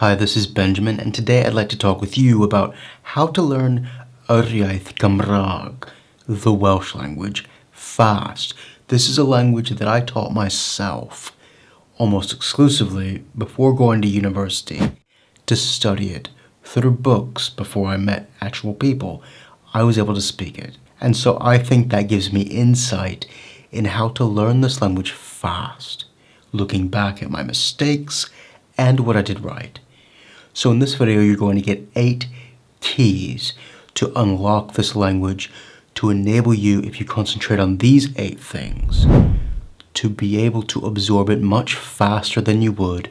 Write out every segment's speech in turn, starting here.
Hi, this is Benjamin, and today I'd like to talk with you about how to learn Yrriaith Gymraeg, the Welsh language, fast. This is a language that I taught myself almost exclusively before going to university to study it through books before I met actual people. I was able to speak it. And so I think that gives me insight in how to learn this language fast, looking back at my mistakes and what I did right. So in this video, you're going to get 8 keys to unlock this language to enable you, if you concentrate on these 8 things, to be able to absorb it much faster than you would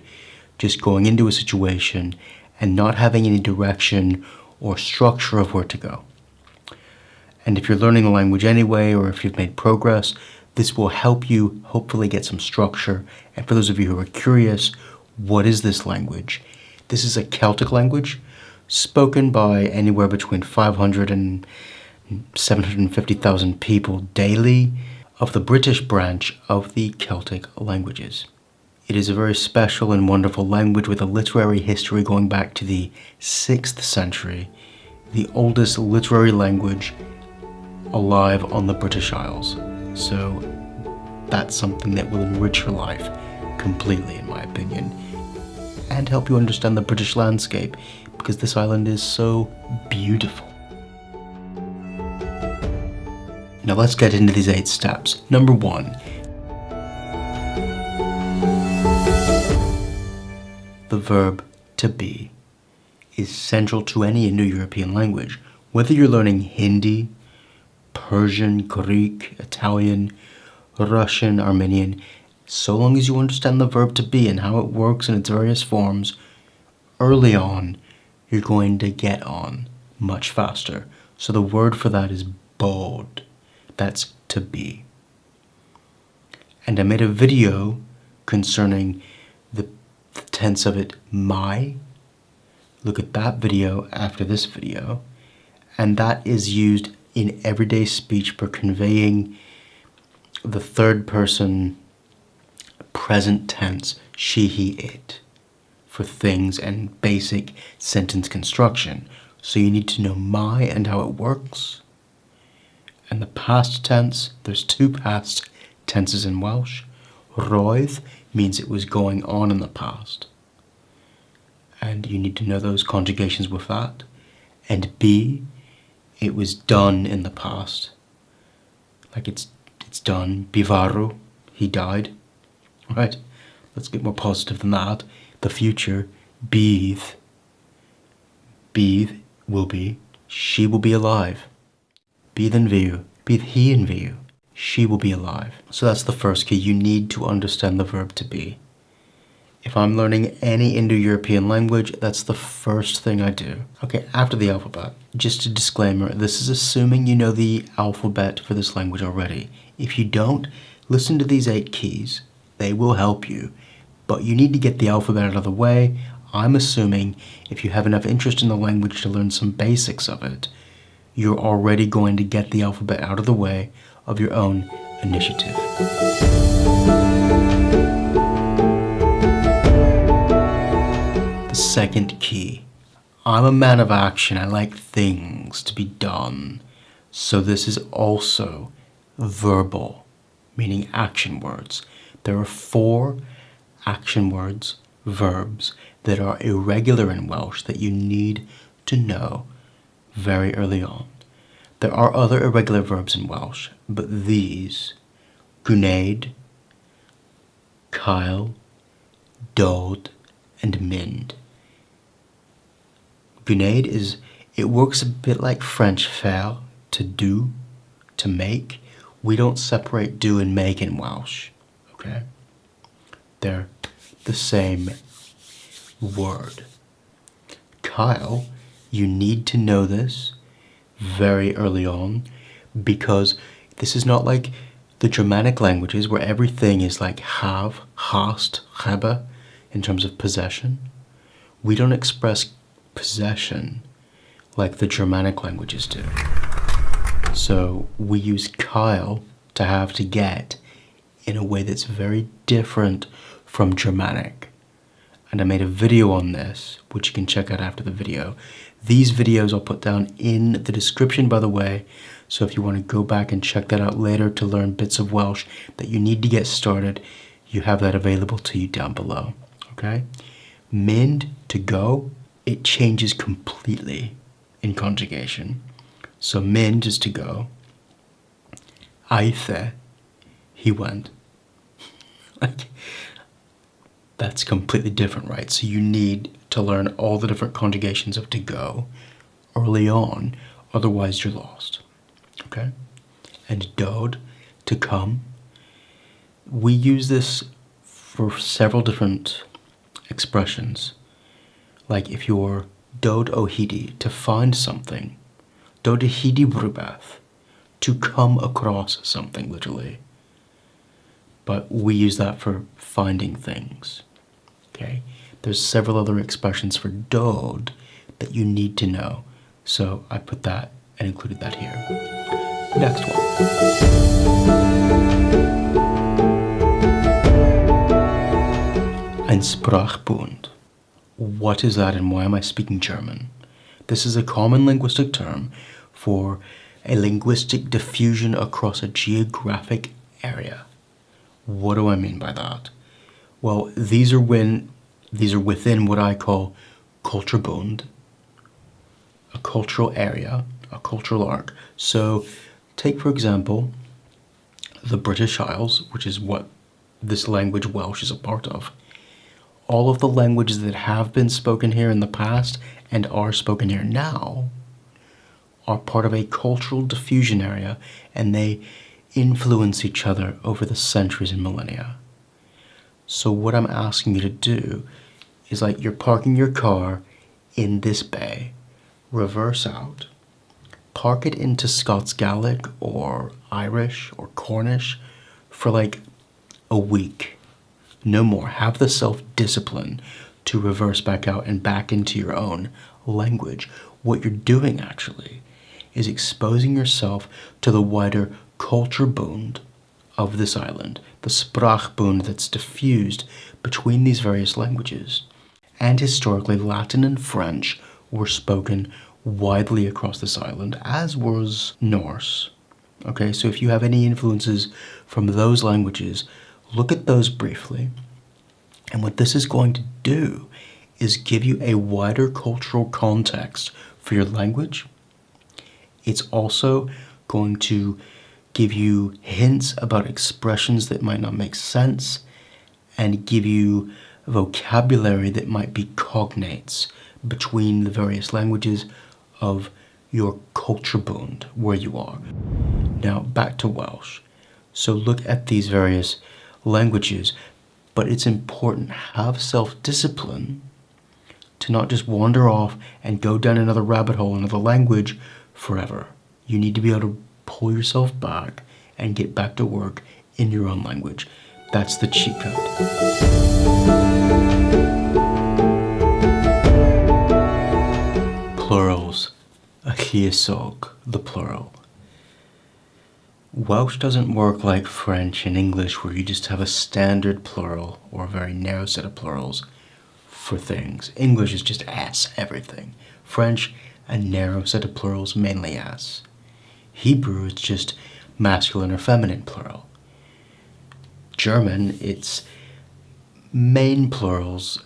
just going into a situation and not having any direction or structure of where to go. And if you're learning the language anyway, or if you've made progress, this will help you hopefully get some structure. And for those of you who are curious, what is this language? This is a Celtic language spoken by anywhere between 500 and 750,000 people daily of the British branch of the Celtic languages. It is a very special and wonderful language with a literary history going back to the 6th century, the oldest literary language alive on the British Isles. So that's something that will enrich your life completely, in my opinion, and help you understand the British landscape, because this island is so beautiful. Now let's get into these 8 steps. Number 1. The verb to be is central to any Indo-European language. Whether you're learning Hindi, Persian, Greek, Italian, Russian, Armenian, so long as you understand the verb to be and how it works in its various forms, early on, you're going to get on much faster. So the word for that is bod. That's to be. And I made a video concerning the tense of it, my. Look at that video after this video. And that is used in everyday speech for conveying the third person present tense, she, he, it, for things and basic sentence construction. So you need to know my and how it works. And the past tense, there's 2 past tenses in Welsh. Roedd means it was going on in the past, and you need to know those conjugations with that. And be, it was done in the past, like it's done. Bivaru, he died. Right? Let's get more positive than that. The future, bydd. Bydd will be, she will be alive. Bydd yn fyw, bydd hi yn fyw, she will be alive. So that's the first key. You need to understand the verb to be. If I'm learning any Indo-European language, that's the first thing I do. Okay, after the alphabet, just a disclaimer, this is assuming you know the alphabet for this language already. If you don't, listen to these 8 keys. They will help you, but you need to get the alphabet out of the way. I'm assuming if you have enough interest in the language to learn some basics of it, you're already going to get the alphabet out of the way of your own initiative. The second key. I'm a man of action. I like things to be done. So this is also verbal, meaning action words. There are 4 action words, verbs, that are irregular in Welsh that you need to know very early on. There are other irregular verbs in Welsh, but these, gwneud, cael, dod, and mynd. Gwneud it works a bit like French faire, to do, to make. We don't separate do and make in Welsh. Okay? They're the same word. Cael, you need to know this very early on, because this is not like the Germanic languages where everything is like have, hast, hebben in terms of possession. We don't express possession like the Germanic languages do. So we use cael, to have, to get, in a way that's very different from Germanic. and I made a video on this, which you can check out after the video. These videos I'll put down in the description, by the way, so if you want to go back and check that out later to learn bits of Welsh that you need to get started, you have that available to you down below, okay? Mynd, to go, it changes completely in conjugation. So mynd is to go. Aeth e, he went. Like, that's completely different, right? So you need to learn all the different conjugations of to go early on, otherwise you're lost, okay? And dod, to come. We use this for several different expressions. Like if you're dod o hidi, to find something. Dod o hidi rhywbeth, to come across something, literally. But we use that for finding things, okay? There's several other expressions for dod that you need to know. So I put that and included that here. Next one. Ein Sprachbund. What is that and why am I speaking German? This is a common linguistic term for a linguistic diffusion across a geographic area. What do I mean by that? Well, these are within what I call Kulturbund, a cultural area, a cultural arc. So take, for example, the British Isles, which is what this language Welsh is a part of. All of the languages that have been spoken here in the past and are spoken here now are part of a cultural diffusion area, and they influence each other over the centuries and millennia. So what I'm asking you to do is, like, you're parking your car in this bay, reverse out, park it into Scots Gaelic or Irish or Cornish for like a week. No more. Have the self-discipline to reverse back out and back into your own language. What you're doing actually is exposing yourself to the wider Kulturbund of this island, the Sprachbund that's diffused between these various languages. And historically, Latin and French were spoken widely across this island, as was Norse. Okay, so if you have any influences from those languages, look at those briefly. And what this is going to do is give you a wider cultural context for your language. It's also going to give you hints about expressions that might not make sense and give you vocabulary that might be cognates between the various languages of your Kulturbund, where you are. Now, back to Welsh. So look at these various languages, but it's important, have self-discipline to not just wander off and go down another rabbit hole, another language forever. You need to be able to pull yourself back and get back to work in your own language. That's the cheat code. Plurals. A lluosog, the plural. Welsh doesn't work like French and English, where you just have a standard plural or a very narrow set of plurals for things. English is just as everything. French, a narrow set of plurals, mainly as. Hebrew is just masculine or feminine plural. German, it's main plurals,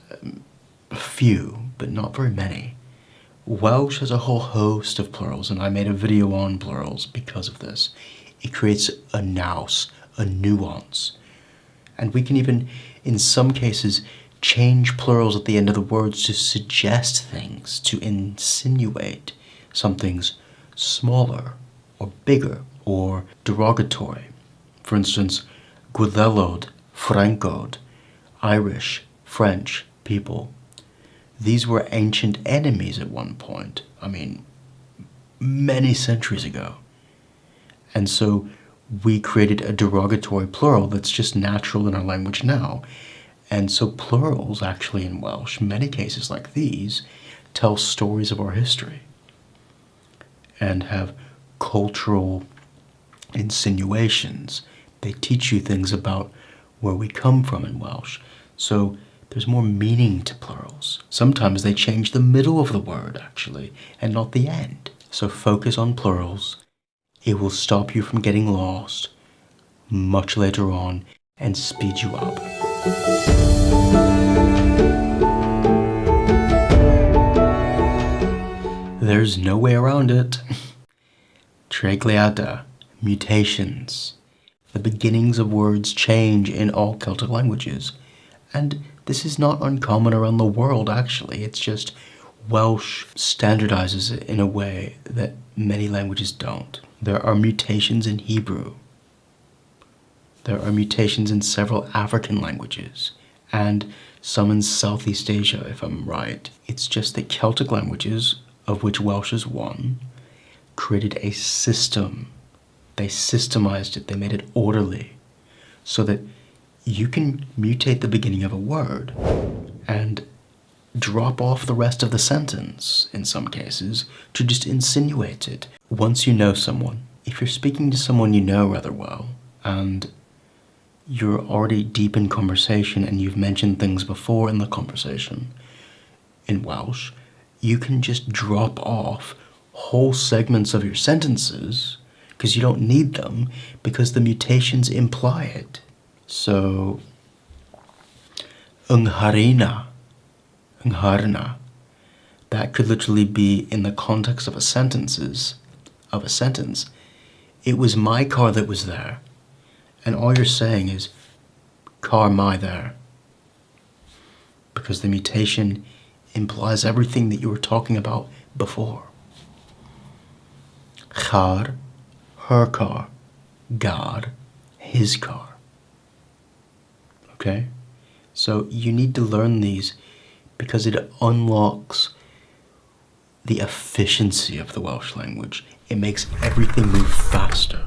few, but not very many. Welsh has a whole host of plurals, and I made a video on plurals because of this. It creates a nous, a nuance. And we can even, in some cases, change plurals at the end of the words to suggest things, to insinuate something's smaller or bigger or derogatory. For instance, Gwyddelod, Francod, Irish, French people. These were ancient enemies at one point. I mean, many centuries ago. And so we created a derogatory plural that's just natural in our language now. And so plurals actually in Welsh, many cases like these, tell stories of our history and have cultural insinuations. They teach you things about where we come from in Welsh. So There's more meaning to plurals. Sometimes they change the middle of the word, actually, and not the end. So focus on plurals. It will stop you from getting lost much later on and speed you up. There's no way around it. Irregular, mutations. The beginnings of words change in all Celtic languages. And this is not uncommon around the world, actually. It's just Welsh standardizes it in a way that many languages don't. There are mutations in Hebrew. There are mutations in several African languages, and some in Southeast Asia, if I'm right. It's just that Celtic languages, of which Welsh is one, created a system. They systemized it, they made it orderly, so that you can mutate the beginning of a word and drop off the rest of the sentence, in some cases, to just insinuate it. Once you know someone, if you're speaking to someone you know rather well, and you're already deep in conversation and you've mentioned things before in the conversation in Welsh, you can just drop off whole segments of your sentences because you don't need them because the mutations imply it. So, ngharina, that could literally be in the context of a sentence. It was my car that was there. And all you're saying is, car my there. Because the mutation implies everything that you were talking about before. Char, her car. Gar, his car. Okay? So you need to learn these because it unlocks the efficiency of the Welsh language. It makes everything move faster.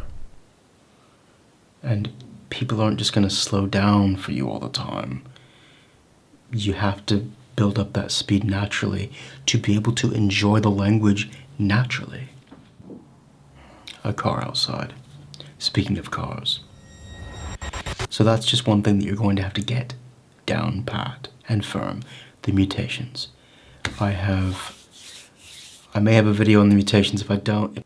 And people aren't just going to slow down for you all the time. You have to build up that speed naturally to be able to enjoy the language naturally. A car outside. Speaking of cars. So that's just one thing that you're going to have to get down pat and firm. The mutations. I may have a video on the mutations. If I don't,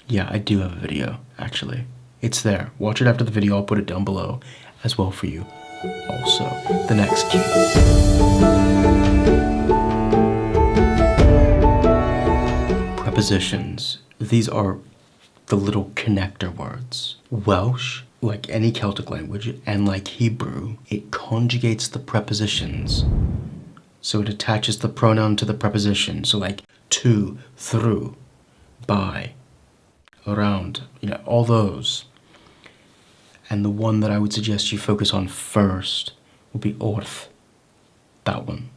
yeah, I do have a video, actually. It's there. Watch it after the video. I'll put it down below as well for you. Also, the next key. Prepositions. These are the little connector words. Welsh, like any Celtic language, and like Hebrew, it conjugates the prepositions. So it attaches the pronoun to the preposition. So like to, through, by, around, all those. And the one that I would suggest you focus on first will be orth, that one.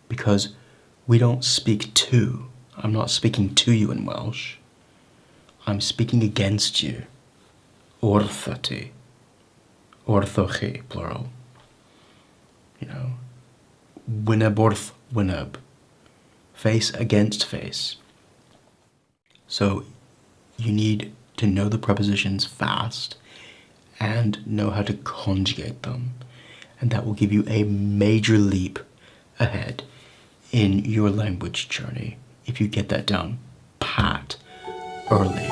Because we don't speak to. I'm not speaking to you in Welsh. I'm speaking against you. Orthati. Orthochi, plural. Wyneb orth wyneb. Face against face. So you need to know the prepositions fast and know how to conjugate them. And that will give you a major leap ahead in your language journey if you get that down pat early.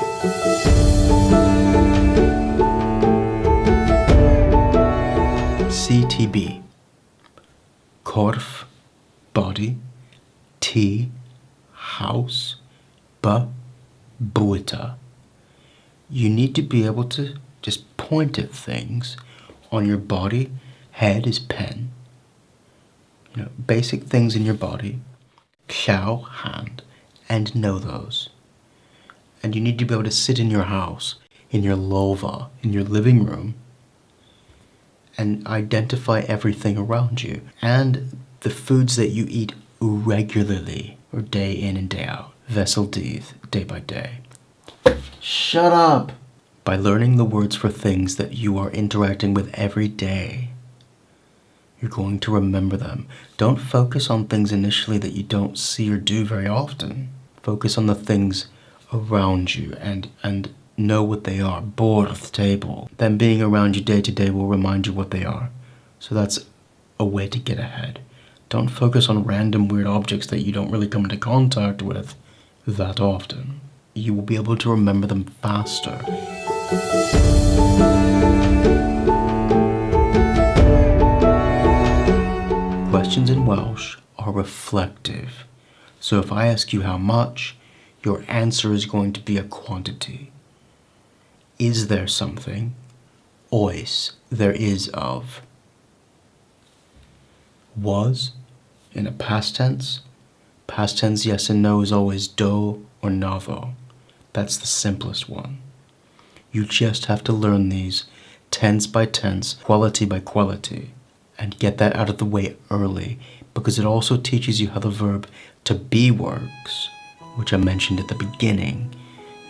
CTB. Corff, body. T, house. B, buita. You need to be able to just point at things on your body. Head is pen. Basic things in your body. Llaw, hand, and know those. And you need to be able to sit in your house, in your lova, in your living room, and identify everything around you and the foods that you eat regularly or day in and day out. Vessel dydd, day by day. Shut up! By learning the words for things that you are interacting with every day, you're going to remember them. Don't focus on things initially that you don't see or do very often. Focus on the things around you and know what they are. Borth, table. Them being around you day to day will remind you what they are. So that's a way to get ahead. Don't focus on random weird objects that you don't really come into contact with that often. You will be able to remember them faster. Questions in Welsh are reflective. So if I ask you how much, your answer is going to be a quantity. Is there something? Oes, there is of. Was, in a past tense. Past tense yes and no is always do or navo. That's the simplest one. You just have to learn these tense by tense, quality by quality, and get that out of the way early, because it also teaches you how the verb to be works, which I mentioned at the beginning.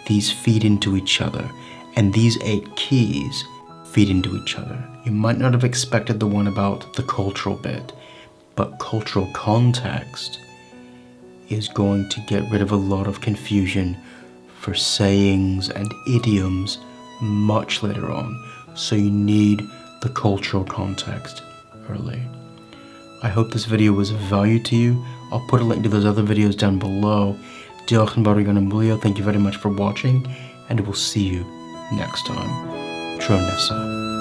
These feed into each other, and these 8 keys feed into each other. You might not have expected the one about the cultural bit, but cultural context is going to get rid of a lot of confusion for sayings and idioms much later on. So you need the cultural context early. I hope this video was of value to you. I'll put a link to those other videos down below. Diolch yn fawr iawn am wylio. Thank you very much for watching, and we'll see you next time. Tro nesa.